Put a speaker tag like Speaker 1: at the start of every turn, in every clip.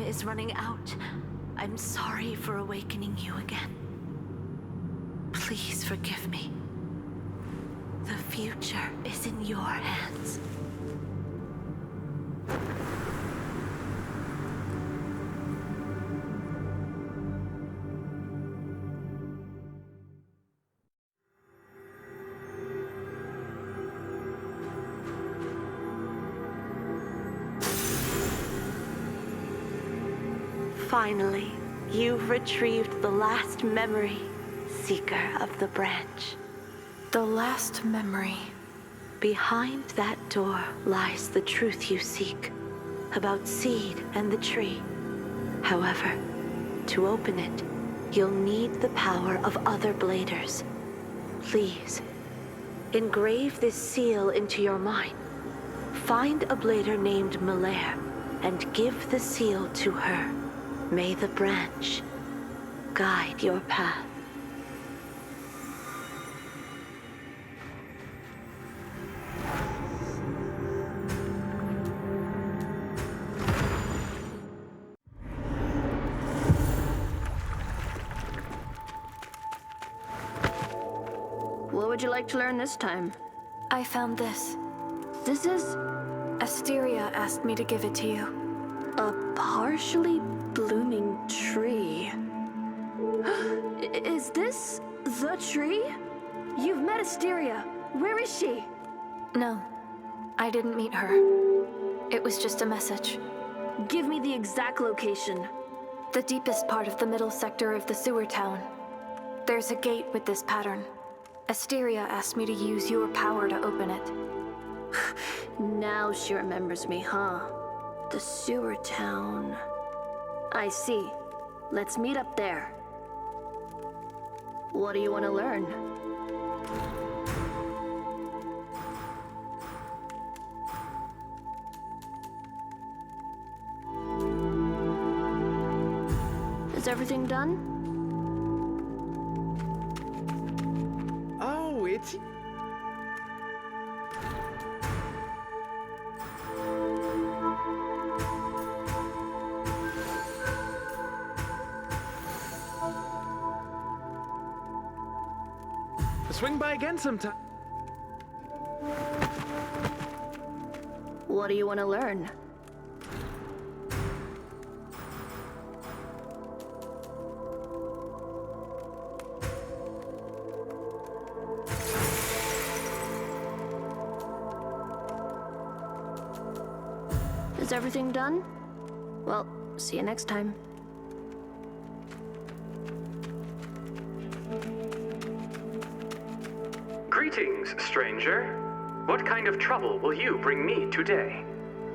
Speaker 1: is running out. I'm sorry for awakening you again. Please forgive me. The future is in your hands. Finally, you've retrieved the last memory, Seeker of the Branch.
Speaker 2: The last memory.
Speaker 1: Behind that door lies the truth you seek, about Seed and the tree. However, to open it, you'll need the power of other Bladers. Please, engrave this seal into your mind. Find a Blader named Malaire, and give the seal to her. May the branch guide your path.
Speaker 3: What would you like to learn this time?
Speaker 2: I found this.
Speaker 3: This is
Speaker 2: Asteria asked me to give it to you.
Speaker 3: a partially blooming tree. Is this the tree? You've met Asteria. Where is she?
Speaker 2: No, I didn't meet her. It was just a message.
Speaker 3: Give me the exact location.
Speaker 2: The deepest part of the middle sector of the sewer town. There's a gate with this pattern. Asteria asked me to use your power to open it.
Speaker 3: Now she remembers me, huh? The sewer town. I see. Let's meet up there. What do you want to learn? Is everything done?
Speaker 4: Oh, it's... Swing by again sometime.
Speaker 3: What do you want to learn? Is everything done? Well, see you next time.
Speaker 5: Greetings, stranger. What kind of trouble will you bring me today?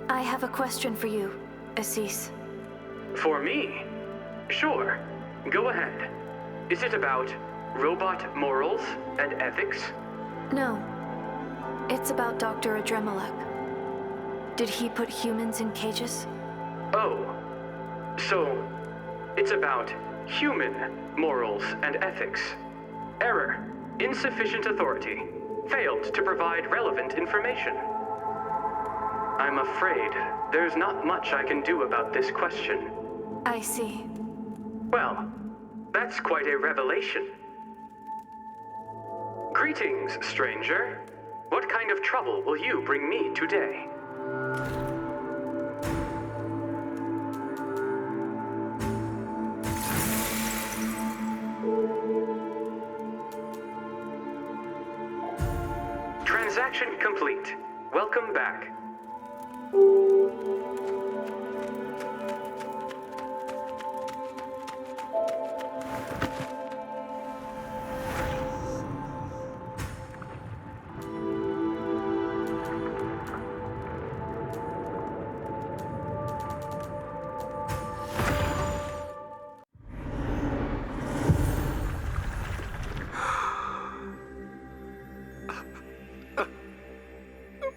Speaker 2: I have a question for you, Assis.
Speaker 5: For me? Sure. Go ahead. Is it about robot morals and ethics?
Speaker 2: No. It's about Dr. Adremelech. Did he put humans in cages?
Speaker 5: Oh. So, it's about human morals and ethics. Error. Insufficient authority. Failed to provide relevant information. I'm afraid there's not much I can do about this question.
Speaker 2: I see.
Speaker 5: Well, that's quite a revelation. Greetings, stranger. What kind of trouble will you bring me today? Transaction complete. Welcome back.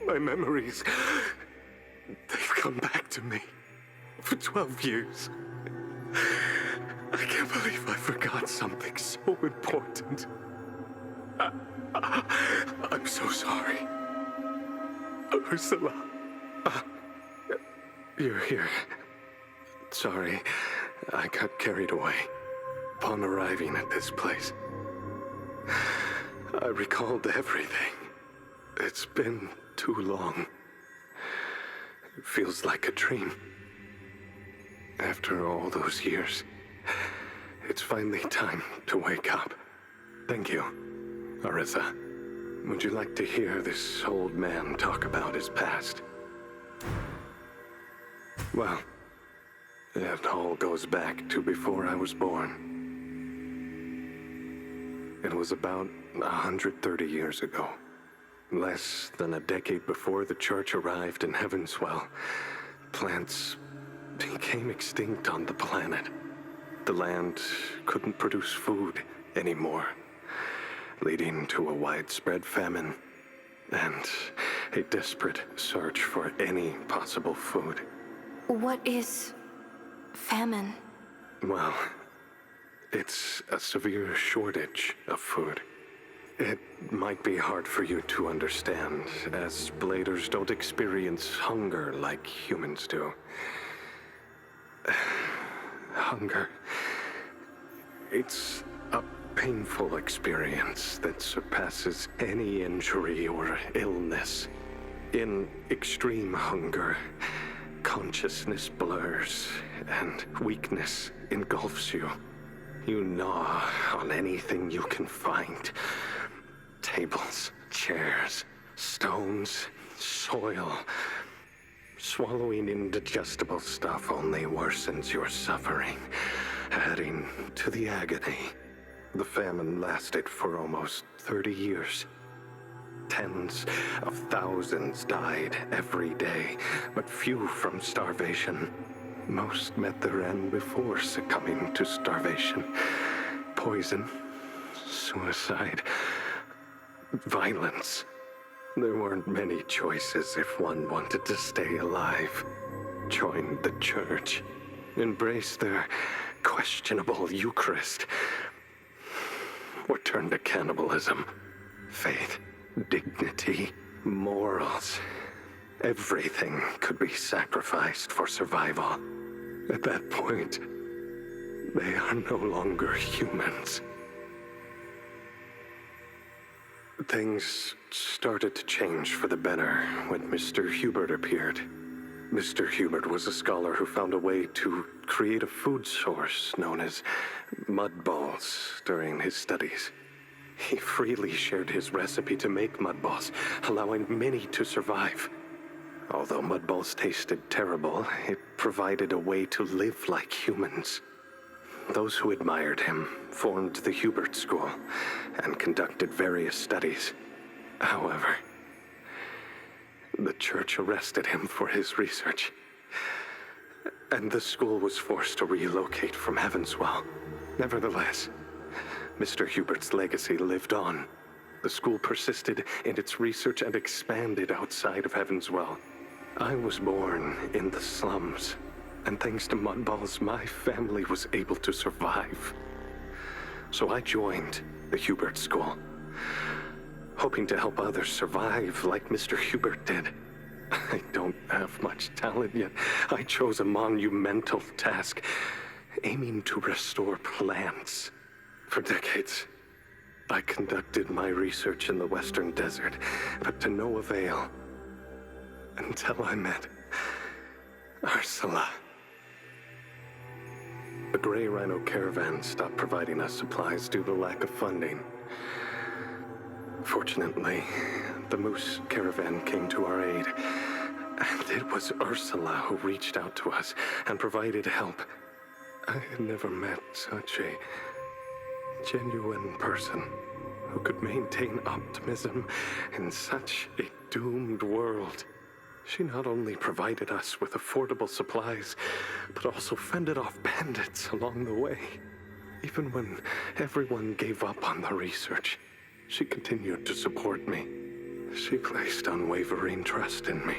Speaker 4: My memories, they've come back to me for 12 years. I can't believe I forgot something so important. I'm so sorry. Ursula, you're here. Sorry, I got carried away upon arriving at this place. I recalled everything. It's been too long. It feels like a dream. After all those years, it's finally time to wake up. Thank you, Artha. Would you like to hear this old man talk about his past? Well, it all goes back to before I was born. It was about 130 years ago. Less than a decade before the church arrived in Heavenswell, plants became extinct on the planet. The land couldn't produce food anymore, leading to a widespread famine and a desperate search for any possible food.
Speaker 2: What is famine?
Speaker 4: Well, it's a severe shortage of food. It might be hard for you to understand, as bladers don't experience hunger like humans do. Hunger. It's a painful experience that surpasses any injury or illness. In extreme hunger, consciousness blurs and weakness engulfs you. You gnaw on anything you can find. Tables, chairs, stones, soil. Swallowing indigestible stuff only worsens your suffering, adding to the agony. The famine lasted for almost 30 years. Tens of thousands died every day, but few from starvation. Most met their end before succumbing to starvation. Poison, suicide, violence. There weren't many choices if one wanted to stay alive. Join the church, embrace their questionable Eucharist, or turn to cannibalism. Faith, dignity, morals. Everything could be sacrificed for survival. At that point, they are no longer humans. Things started to change for the better when Mr. Hubert appeared. Mr. Hubert was a scholar who found a way to create a food source known as mud balls during his studies. He freely shared his recipe to make mud balls, allowing many to survive. Although mud balls tasted terrible, it provided a way to live like humans. Those who admired him formed the Hubert School and conducted various studies. However, the church arrested him for his research, and the school was forced to relocate from Heavenswell. Nevertheless, Mr. Hubert's legacy lived on. The school persisted in its research and expanded outside of Heavenswell. I was born in the slums, and thanks to mudballs, my family was able to survive. So I joined the Hubert School, hoping to help others survive like Mr. Hubert did. I don't have much talent, yet I chose a monumental task, aiming to restore plants. For decades, I conducted my research in the Western Desert, but to no avail, until I met Ursula. The Grey Rhino caravan stopped providing us supplies due to lack of funding. Fortunately, the Moose caravan came to our aid, and it was Ursula who reached out to us and provided help. I had never met such a genuine person who could maintain optimism in such a doomed world. She not only provided us with affordable supplies, but also fended off bandits along the way. Even when everyone gave up on the research, she continued to support me. She placed unwavering trust in me,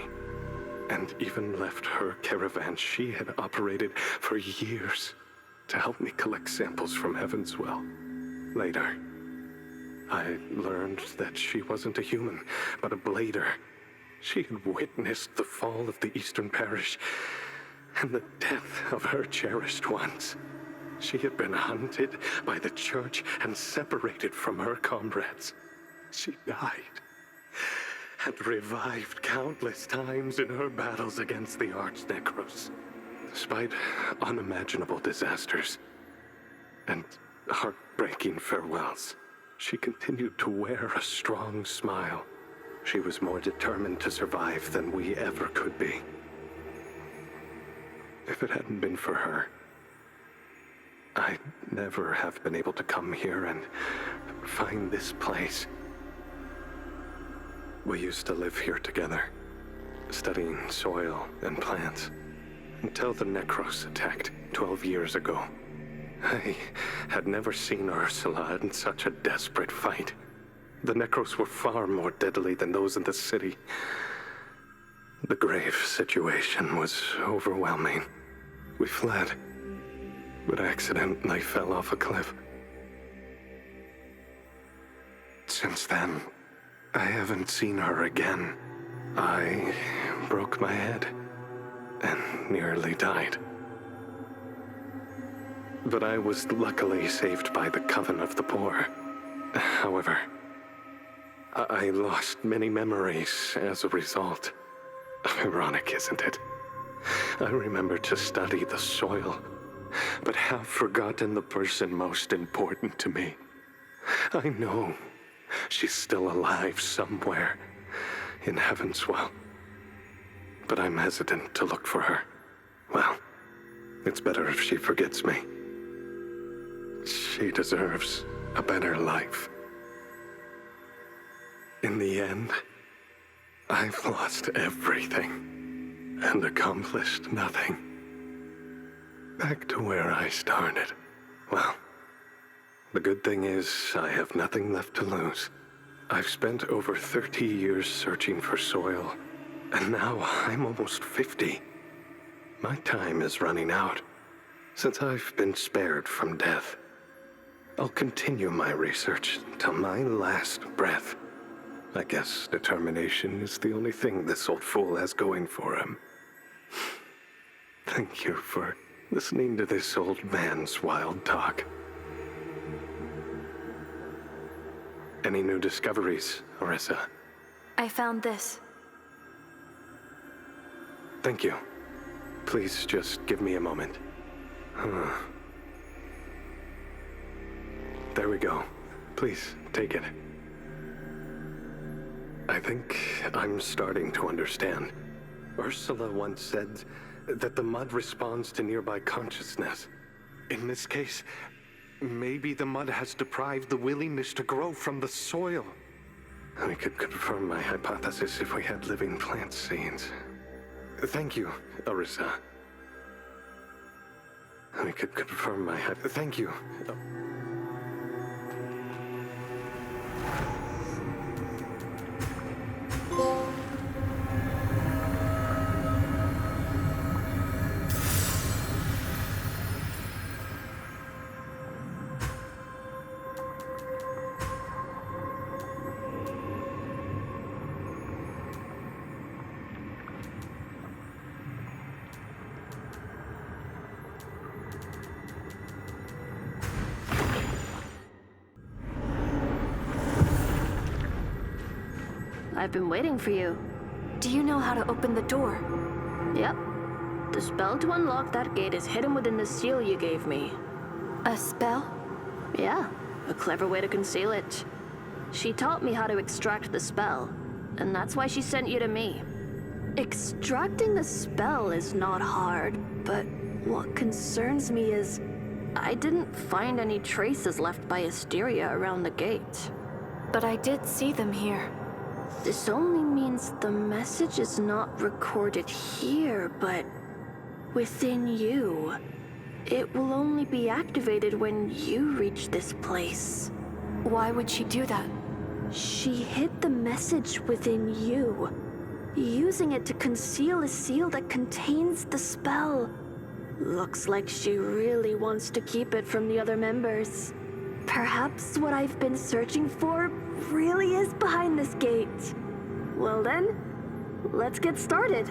Speaker 4: and even left her caravan she had operated for years to help me collect samples from Heavenswell. Later, I learned that she wasn't a human, but a blader. She had witnessed the fall of the Eastern Parish and the death of her cherished ones. She had been hunted by the church and separated from her comrades. She died and revived countless times in her battles against the Arch-Necros. Despite unimaginable disasters and heartbreaking farewells, she continued to wear a strong smile. She was more determined to survive than we ever could be. If it hadn't been for her, I'd never have been able to come here and find this place. We used to live here together, studying soil and plants, until the Necros attacked 12 years ago. I had never seen Ursula in such a desperate fight. The Necros were far more deadly than those in the city. The grave situation was overwhelming. We fled, but accidentally fell off a cliff. Since then, I haven't seen her again. I broke my head and nearly died. But I was luckily saved by the Coven of the Poor. However, I lost many memories as a result. Ironic, isn't it? I remember to study the soil, but have forgotten the person most important to me. I know she's still alive somewhere in Heaven's Well, but I'm hesitant to look for her. Well, it's better if she forgets me. She deserves a better life. In the end, I've lost everything and accomplished nothing. Back to where I started. Well, the good thing is I have nothing left to lose. I've spent over 30 years searching for soil, and now I'm almost 50. My time is running out. Since I've been spared from death, I'll continue my research until my last breath. I guess determination is the only thing this old fool has going for him. Thank you for listening to this old man's wild talk. Any new discoveries, Artha?
Speaker 2: I found this.
Speaker 4: Thank you. Please just give me a moment. There we go. Please, take it. I think I'm starting to understand. Ursula once said that the mud responds to nearby consciousness. In this case, maybe the mud has deprived the willingness to grow from the soil. We could confirm my hypothesis if we had living plant seeds. Thank you, Artha. We could confirm my thank you.
Speaker 3: I've been waiting for you.
Speaker 2: Do you know how to open the door?
Speaker 3: Yep. The spell to unlock that gate is hidden within the seal you gave me.
Speaker 2: A spell?
Speaker 3: Yeah, a clever way to conceal it. She taught me how to extract the spell, and that's why she sent you to me. Extracting the spell is not hard, but what concerns me is I didn't find any traces left by Asteria around the gate.
Speaker 2: But I did see them here.
Speaker 3: This only means the message is not recorded here, but within you. It will only be activated when you reach this place.
Speaker 2: Why would she do that?
Speaker 3: She hid the message within you, using it to conceal a seal that contains the spell. Looks like she really wants to keep it from the other members. Perhaps what I've been searching for really is behind this gate. Well then, let's get started.